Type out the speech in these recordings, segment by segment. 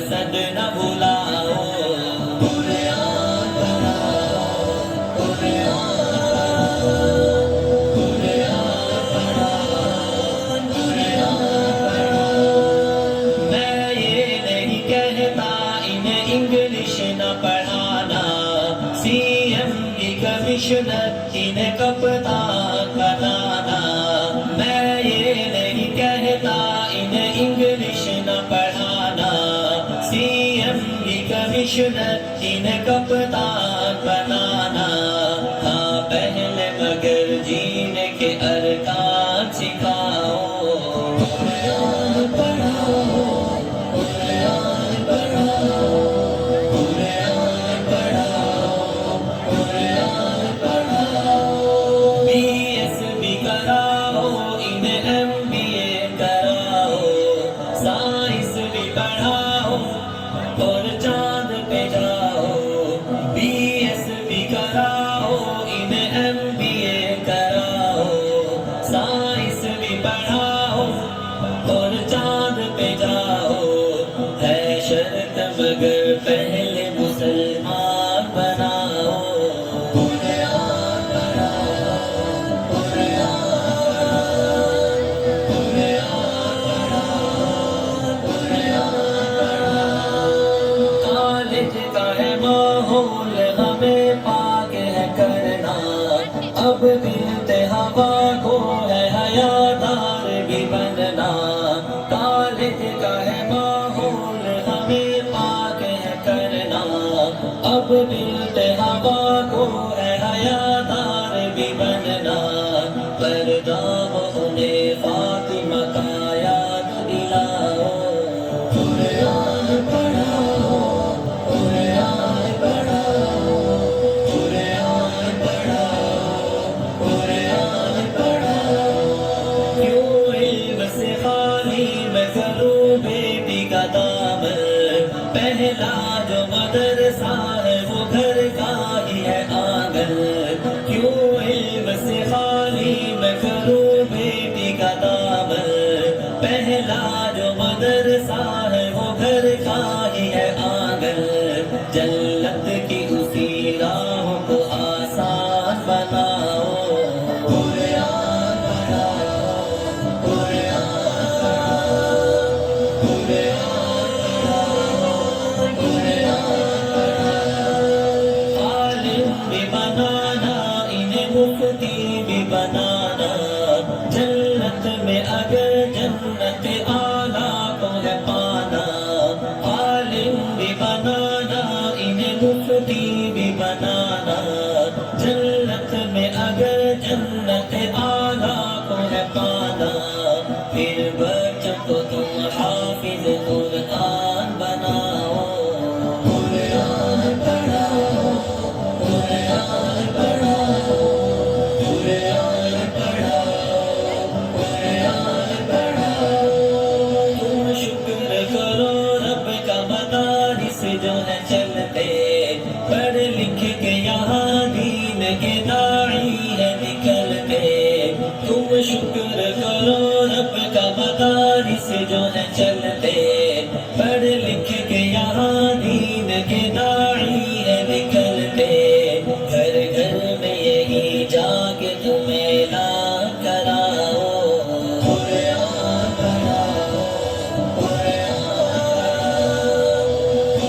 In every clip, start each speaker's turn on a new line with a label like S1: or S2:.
S1: مقصد نہ بھلاؤ، قرآن پڑھاؤ، قرآن، قرآن پڑھاؤ، قرآن پڑھاؤ۔ میں یہ نہیں کہتا انہیں انگلش نہ پڑھانا، سی ایم کی کمشنر انہیں کپتان بنانا۔ میں یہ نہیں کہتا انہیں انگلش نہ پڑھانا، سی ایم کی کمشنر انہیں کپتان بنانا۔ ہاں پہلے مگر جینے کے ارکان سکھاؤ، قرآن پڑھاؤ، قرآن پڑھاؤ، قرآن پڑھاؤ، قرآن پڑھاؤ۔ بی ایس بھی کراؤ، انہیں ایم بی اے کراؤ، سائنس بھی پڑھاؤ اور چاند پہ جاؤ۔ بی ایس بھی کراؤ، انہیں ایم بی اے کراؤ، سائنس بھی پڑھاؤ اور چاند پہ جاؤ۔ ہے شرط مگر پہلے مسلمان بناؤ، قرآن پڑھاؤ، قرآن، قرآن پڑھاؤ، قرآن پڑھاؤ۔ کالج کا ہے ماحول ہمیں پاک ہے کرنا، اب ملتے ہوا کو ہے حیادار بھی بننا۔ کالج کا ہے ماحول ہمیں پاک ہے کرنا، اب ملتے ہوا کو ہے حیادار بھی بننا۔ پردہ انہیں فاطمہ کا یاد دلاؤ، قرآن پڑھاؤ، قرآن پڑھاؤ، قرآن پڑھاؤ، قرآن پڑھاؤ۔ کیوں علم سے خالی میں کروں بیٹی کا دامن، پہلا جو مدرسہ ہے وہ گھر کا ہی ہے آنگن۔ کیوں علم سے خالی میں کروں بیٹی کا دامن، پہلا جو مدرسہ ہے وہ گھر کا ہی ہے آنگن۔ جنت کی اسی راہ کو آسان بناؤ، قرآن پڑھاؤ، قرآن پڑھاؤ، قرآن پڑھاؤ، قرآن پڑھاؤ۔ عالم بھی بنانا، انہیں مفتی بھی بنانا، جنت میں اگر جنت اعلیٰ کو ہے پانا۔ عالم بھی بنانا، انہیں مفتی بھی بنانا، جنت میں اگر جنت اعلیٰ کو ہے پانا۔ پھر بچوں کو تم حافظ قرآن بناؤ، قرآن پڑھاؤ، قرآن پڑھاؤ، قرآن پڑھاؤ، قرآن پڑھاؤ۔ تم شکر کرو رب کا مدارس جو ہے چلتے، پڑھ لکھ کے یہاں دین کے داعی ہے نکلتے۔ تم شکر کرو رب کا مدارس جو ہے چلتے، پڑھ لکھ کے یہاں دین کے داعی ہے نکلتے۔ گھر گھر میں یہی جا کے تمہیں اعلان کراؤ، قرآن پڑھاؤ، قرآن پڑھاؤ،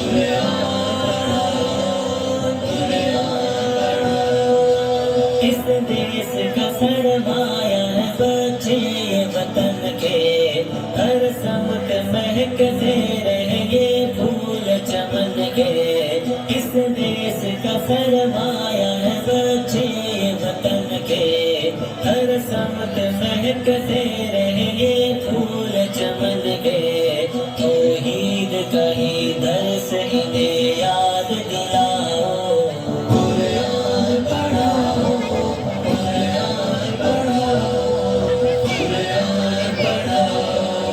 S1: قرآن پڑھاؤ، قرآن پڑھاؤ۔ اس دیس کا سرمایہ ہے بچے یہ وطن کے، ہر سمت مہکتے رہے یہ پھول چمن کے۔ اس دیس کا سرمایہ ہے بچے یہ وطن کے، ہر سمت مہکتے رہے یہ پھول چمن کے۔ توحید کا ہی درس انہیں یاد دلاؤ، قرآن پڑھاؤ، قرآن پڑھاؤ، قرآن پڑھاؤ،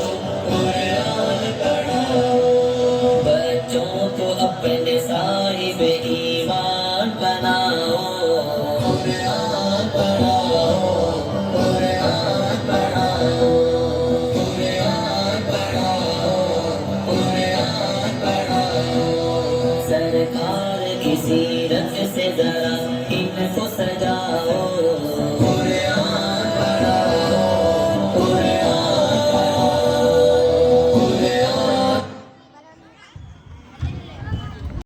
S1: قرآن پڑھاؤ۔ بچوں کو اپنے صاحب ایمان بناؤ، قرآن پڑھاؤ، قرآن پڑھاؤ، قرآن کی سیرت سے ذرا ان کو سجاؤ